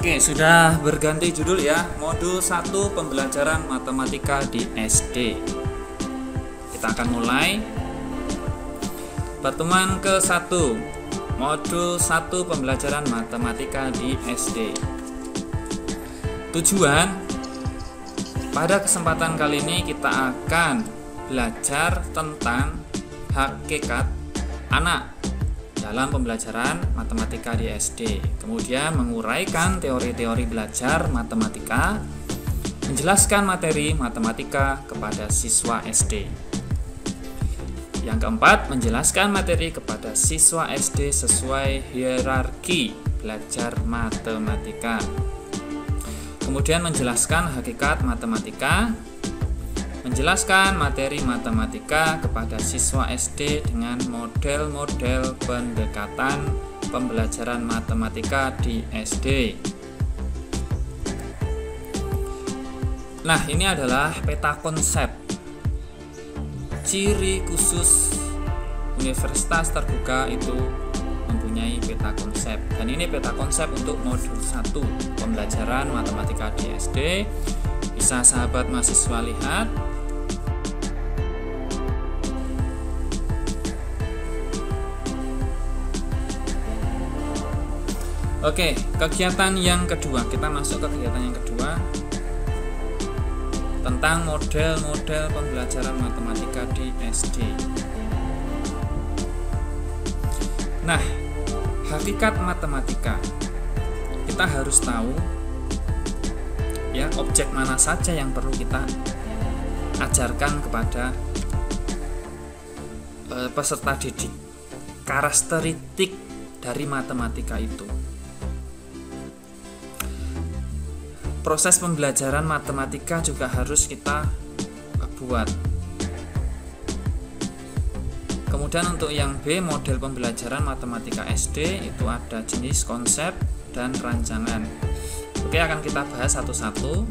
Oke, sudah berganti judul ya. Modul 1 pembelajaran matematika di SD. Kita akan mulai pertemuan ke-1. Modul 1 pembelajaran matematika di SD. Tujuan pada kesempatan kali ini kita akan belajar tentang hakikat anak dalam pembelajaran matematika di SD. Kemudian menguraikan teori-teori belajar matematika, menjelaskan materi matematika kepada siswa SD. Yang keempat, menjelaskan materi kepada siswa SD sesuai hierarki belajar matematika. Kemudian menjelaskan hakikat matematika, menjelaskan materi matematika kepada siswa SD dengan model-model pendekatan pembelajaran matematika di SD. Nah, ini adalah peta konsep. Ciri khusus universitas terbuka itu mempunyai peta konsep. Dan ini peta konsep untuk modul 1 pembelajaran matematika di SD. Bisa sahabat mahasiswa lihat. Oke, kegiatan yang kedua. Kita masuk ke kegiatan yang kedua tentang model-model pembelajaran matematika di SD. Nah, hakikat matematika. Kita harus tahu ya, objek mana saja yang perlu kita ajarkan kepada peserta didik. Karakteristik dari matematika itu. Proses pembelajaran matematika juga harus kita buat. Kemudian untuk yang B, model pembelajaran matematika SD itu ada jenis, konsep, dan rancangan. Oke, akan kita bahas satu-satu.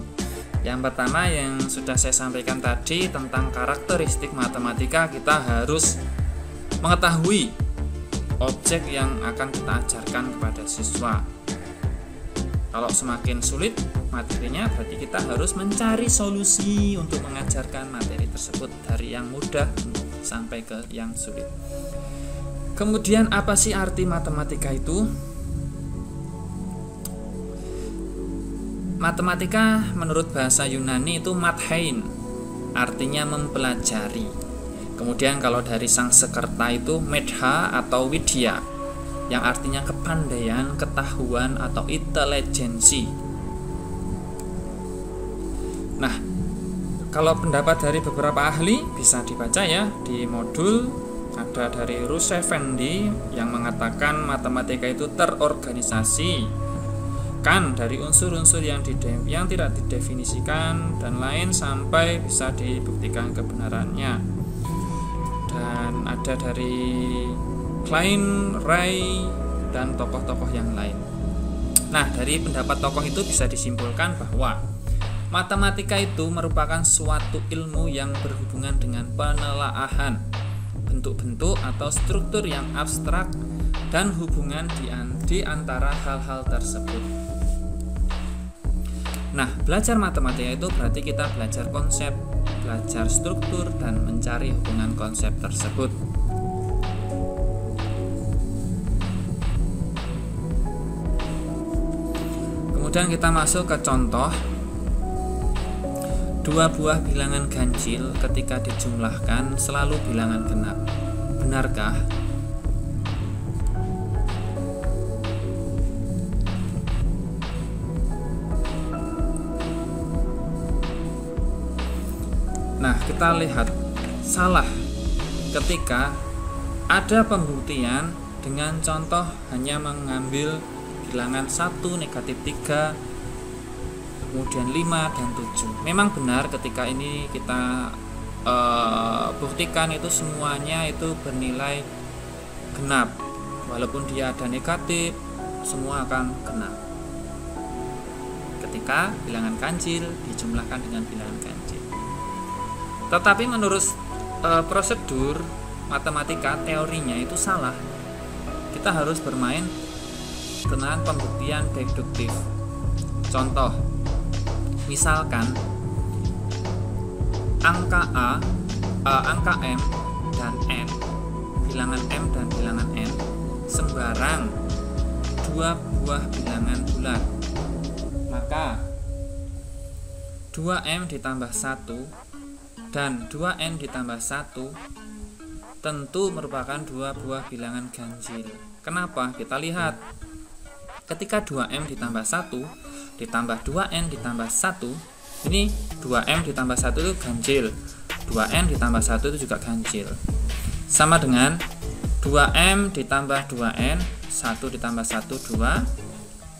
Yang pertama yang sudah saya sampaikan tadi tentang karakteristik matematika, kita harus mengetahui objek yang akan kita ajarkan kepada siswa. Kalau semakin sulit materinya, berarti kita harus mencari solusi untuk mengajarkan materi tersebut dari yang mudah sampai ke yang sulit. Kemudian apa sih arti matematika itu? Matematika menurut bahasa Yunani itu mathein, artinya mempelajari. Kemudian kalau dari Sanskerta itu medha atau widya, yang artinya kepandaian, ketahuan, atau intelijensi. Nah, kalau pendapat dari beberapa ahli bisa dibaca ya di modul. Ada dari Rus Effendi yang mengatakan matematika itu terorganisasi kan dari unsur-unsur yang tidak didefinisikan dan lain sampai bisa dibuktikan kebenarannya. Dan ada dari Klein, Ray, dan tokoh-tokoh yang lain. Nah, dari pendapat tokoh itu bisa disimpulkan bahwa matematika itu merupakan suatu ilmu yang berhubungan dengan penelaahan bentuk-bentuk atau struktur yang abstrak dan hubungan di antara hal-hal tersebut. Nah, belajar matematika itu berarti kita belajar konsep, belajar struktur, dan mencari hubungan konsep tersebut. Kemudian kita masuk ke contoh. Dua buah bilangan ganjil ketika dijumlahkan selalu bilangan genap. Benarkah? Nah, kita lihat salah ketika ada pembuktian dengan contoh hanya mengambil bilangan 1, negatif 3, kemudian 5 dan 7. Memang benar ketika ini kita buktikan itu semuanya itu bernilai genap. Walaupun dia ada negatif, semua akan genap. Ketika bilangan ganjil dijumlahkan dengan bilangan ganjil. Tetapi menurut prosedur matematika, teorinya itu salah. Kita harus bermain dengan pembuktian deduktif. Contoh, misalkan angka angka M dan N, bilangan M dan bilangan N sembarang dua buah bilangan bulat, maka 2M ditambah 1 dan 2N ditambah 1 tentu merupakan dua buah bilangan ganjil. Kenapa? Kita lihat, ketika 2M ditambah 1 ditambah 2N ditambah 1, ini 2M ditambah 1 itu ganjil, 2N ditambah 1 itu juga ganjil. Sama dengan 2M ditambah 2N, 1 ditambah 1, 2,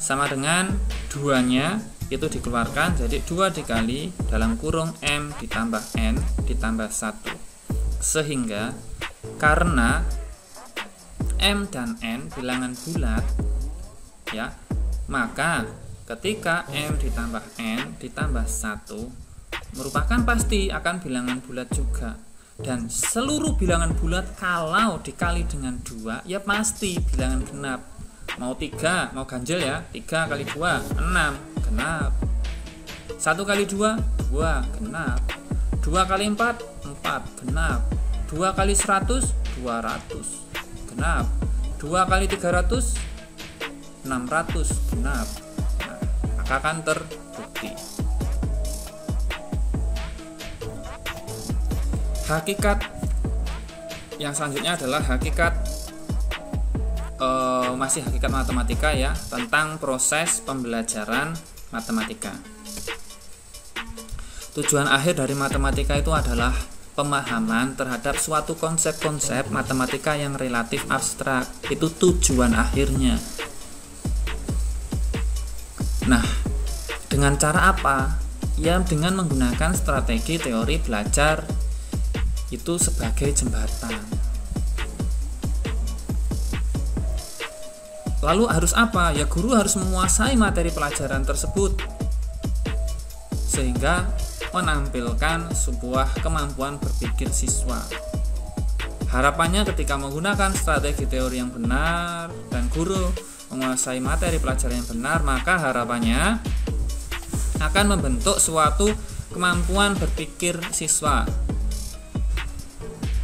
sama dengan 2-nya itu dikeluarkan, jadi 2 dikali dalam kurung M ditambah N ditambah 1. Sehingga karena M dan N bilangan bulat, ya, maka ketika M ditambah N ditambah 1 merupakan pasti akan bilangan bulat juga. Dan seluruh bilangan bulat kalau dikali dengan 2 ya pasti bilangan genap. Mau 3, mau ganjil ya, 3 kali 2 6 genap, 1 kali 2 2 genap, 2 kali 4 4 genap, 2 kali 100 200 genap, 2 kali 300 600 genap. Nah, maka akan terbukti. Hakikat yang selanjutnya adalah hakikat masih hakikat matematika ya, tentang proses pembelajaran matematika. Tujuan akhir dari matematika itu adalah pemahaman terhadap suatu konsep-konsep matematika yang relatif abstrak. Itu tujuan akhirnya. Nah, dengan cara apa? Ya, dengan menggunakan strategi teori belajar itu sebagai jembatan. Lalu harus apa? Ya, guru harus menguasai materi pelajaran tersebut sehingga menampilkan sebuah kemampuan berpikir siswa. Harapannya ketika menggunakan strategi teori yang benar dan guru menguasai materi pelajaran yang benar, maka harapannya akan membentuk suatu kemampuan berpikir siswa.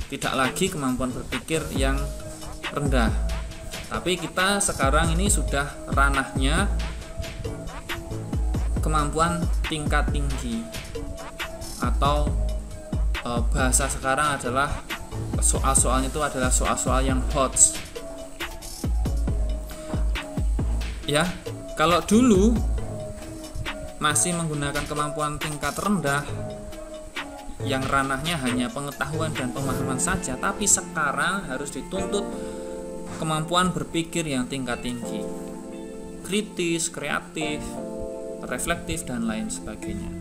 Tidak lagi kemampuan berpikir yang rendah. Tapi kita sekarang ini sudah ranahnya kemampuan tingkat tinggi, atau bahasa sekarang adalah soal-soalnya itu adalah soal-soal yang hot. Ya, kalau dulu masih menggunakan kemampuan tingkat rendah yang ranahnya hanya pengetahuan dan pemahaman saja, tapi sekarang harus dituntut kemampuan berpikir yang tingkat tinggi, kritis, kreatif, reflektif, dan lain sebagainya.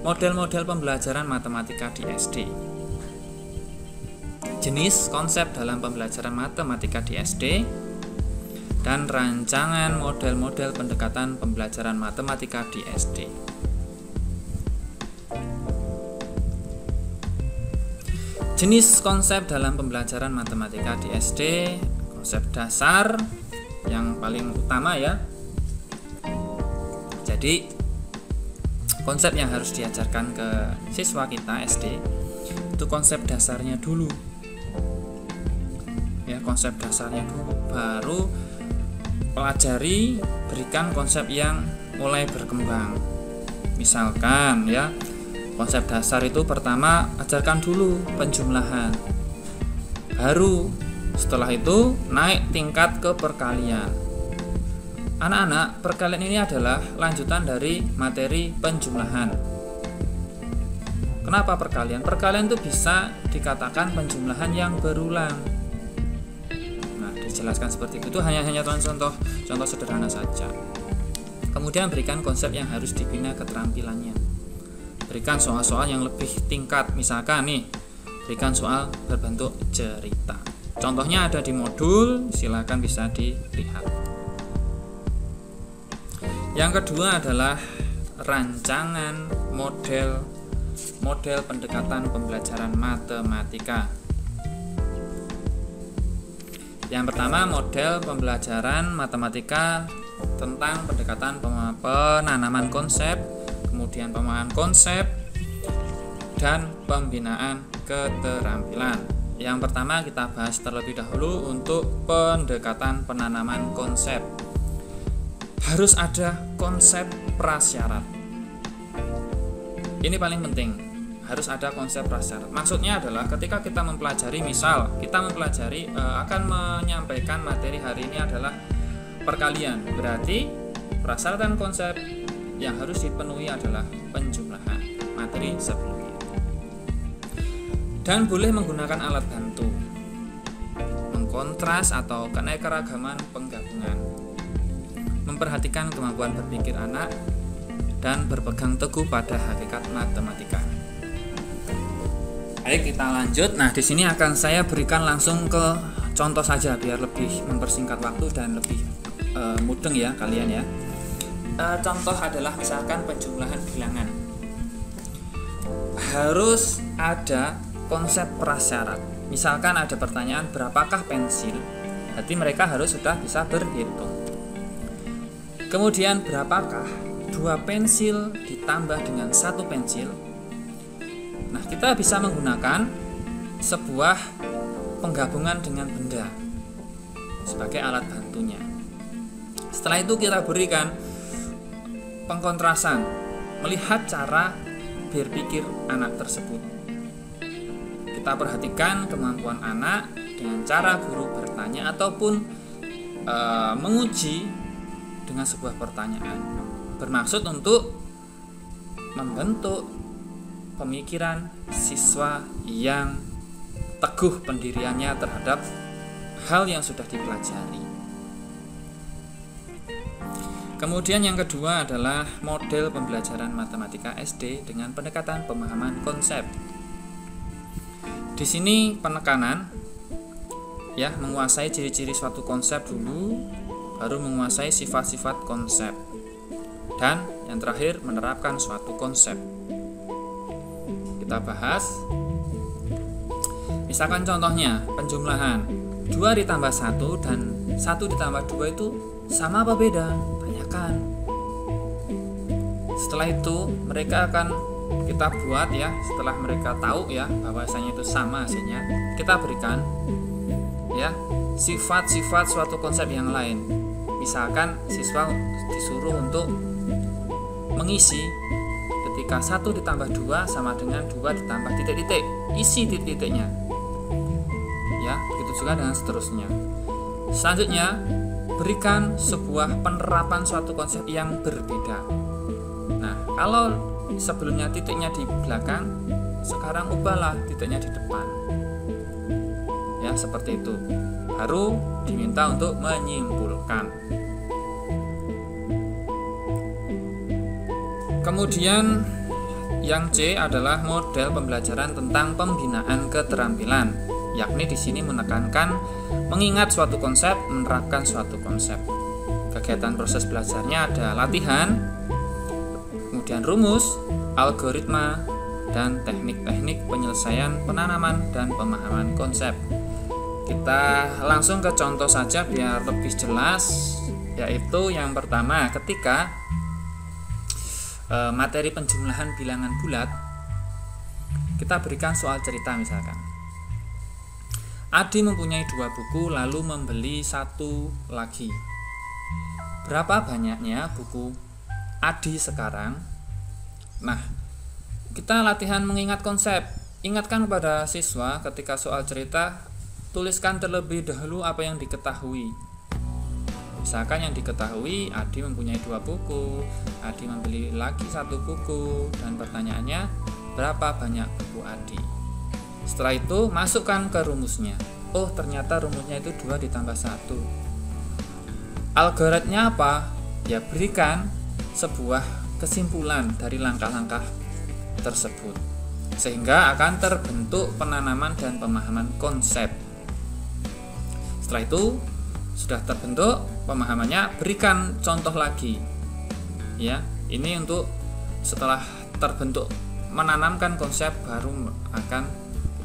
Model-model pembelajaran matematika di SD. Jenis konsep dalam pembelajaran matematika di SD dan rancangan model-model pendekatan pembelajaran matematika di SD. Jenis konsep dalam pembelajaran matematika di SD, konsep dasar yang paling utama ya. Jadi konsep yang harus diajarkan ke siswa kita SD itu konsep dasarnya dulu. Ya, konsep dasarnya dulu, baru pelajari, berikan konsep yang mulai berkembang. Misalkan ya, konsep dasar itu pertama ajarkan dulu penjumlahan. Baru setelah itu naik tingkat ke perkalian. Anak-anak, perkalian ini adalah lanjutan dari materi penjumlahan. Kenapa perkalian? Perkalian itu bisa dikatakan penjumlahan yang berulang. Nah, dijelaskan seperti itu hanya contoh sederhana saja. Kemudian berikan konsep yang harus dibina keterampilannya. Berikan soal-soal yang lebih tingkat, misalkan nih, berikan soal berbentuk cerita. Contohnya ada di modul, silakan bisa dilihat. Yang kedua adalah rancangan model pendekatan pembelajaran matematika. Yang pertama, model pembelajaran matematika tentang pendekatan penanaman konsep, kemudian pemahaman konsep, dan pembinaan keterampilan. Yang pertama kita bahas terlebih dahulu untuk pendekatan penanaman konsep. Harus ada konsep prasyarat. Ini paling penting. Harus ada konsep prasyarat. Maksudnya adalah ketika kita mempelajari, misal kita mempelajari akan menyampaikan materi hari ini adalah perkalian. Berarti persyaratan konsep yang harus dipenuhi adalah penjumlahan materi sebelumnya. Dan boleh menggunakan alat bantu, mengkontras atau keanekaragaman penggabungan, memperhatikan kemampuan berpikir anak, dan berpegang teguh pada hakikat matematika. Baik, kita lanjut. Nah, di sini akan saya berikan langsung ke contoh saja biar lebih mempersingkat waktu dan lebih mudeng ya kalian ya. Contoh adalah misalkan penjumlahan bilangan. Harus ada konsep prasyarat. Misalkan ada pertanyaan berapakah pensil, berarti mereka harus sudah bisa berhitung. Kemudian berapakah 2 pensil ditambah dengan 1 pensil? Nah, kita bisa menggunakan sebuah penggabungan dengan benda sebagai alat bantunya. Setelah itu kita berikan pengkontrasan, melihat cara berpikir anak tersebut. Kita perhatikan kemampuan anak dengan cara guru bertanya ataupun menguji dengan sebuah pertanyaan, bermaksud untuk membentuk pemikiran siswa yang teguh pendiriannya terhadap hal yang sudah dipelajari. Kemudian yang kedua adalah model pembelajaran matematika SD dengan pendekatan pemahaman konsep. Di sini penekanan ya, menguasai ciri-ciri suatu konsep dulu, baru menguasai sifat-sifat konsep, dan yang terakhir menerapkan suatu konsep. Kita bahas. Misalkan contohnya penjumlahan 2 ditambah 1 dan 1 ditambah 2 itu sama apa beda? Tanyakan. Setelah itu mereka akan kita buat ya, setelah mereka tahu ya bahwasanya itu sama hasilnya, kita berikan ya sifat-sifat suatu konsep yang lain. Misalkan siswa disuruh untuk mengisi ketika 1 ditambah 2 sama dengan 2 ditambah titik-titik, isi titik-titiknya ya, begitu juga dengan seterusnya. Selanjutnya berikan sebuah penerapan suatu konsep yang berbeda. Nah, kalau sebelumnya titiknya di belakang, sekarang ubahlah titiknya di depan ya, seperti itu. Baru diminta untuk menyimpulkan. Kemudian yang C adalah model pembelajaran tentang pembinaan keterampilan, yakni di sini menekankan mengingat suatu konsep, menerapkan suatu konsep. Kegiatan proses belajarnya ada latihan, kemudian rumus, algoritma, dan teknik-teknik penyelesaian penanaman dan pemahaman konsep. Kita langsung ke contoh saja biar lebih jelas, yaitu yang pertama ketika materi penjumlahan bilangan bulat, kita berikan soal cerita. Misalkan Adi mempunyai 2 buku lalu membeli 1 lagi. Berapa banyaknya buku Adi sekarang? Nah, kita latihan mengingat konsep. Ingatkan kepada siswa ketika soal cerita, tuliskan terlebih dahulu apa yang diketahui. Misalkan yang diketahui, Adi mempunyai 2 buku, Adi membeli lagi 1 buku, dan pertanyaannya berapa banyak buku Adi. Setelah itu masukkan ke rumusnya. Oh, ternyata rumusnya itu 2 ditambah 1. Algoritmanya apa? Ya, berikan sebuah kesimpulan dari langkah-langkah tersebut, sehingga akan terbentuk penanaman dan pemahaman konsep. Setelah itu sudah terbentuk pemahamannya, berikan contoh lagi ya. Ini untuk setelah terbentuk menanamkan konsep, baru akan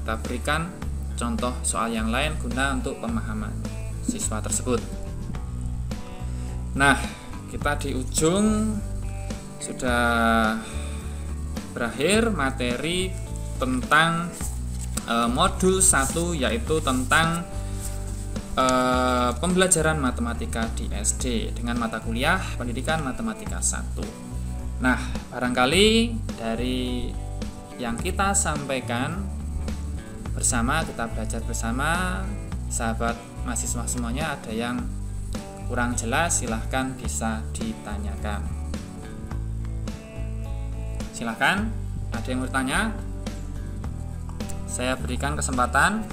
kita berikan contoh soal yang lain guna untuk pemahaman. siswa tersebut. Nah, kita di ujung sudah berakhir materi tentang modul 1, yaitu tentang pembelajaran matematika di SD dengan mata kuliah pendidikan matematika 1. Nah, barangkali dari yang kita sampaikan bersama, kita belajar bersama, sahabat mahasiswa semuanya, ada yang kurang jelas silahkan bisa ditanyakan. Silahkan, ada yang bertanya? Saya berikan kesempatan.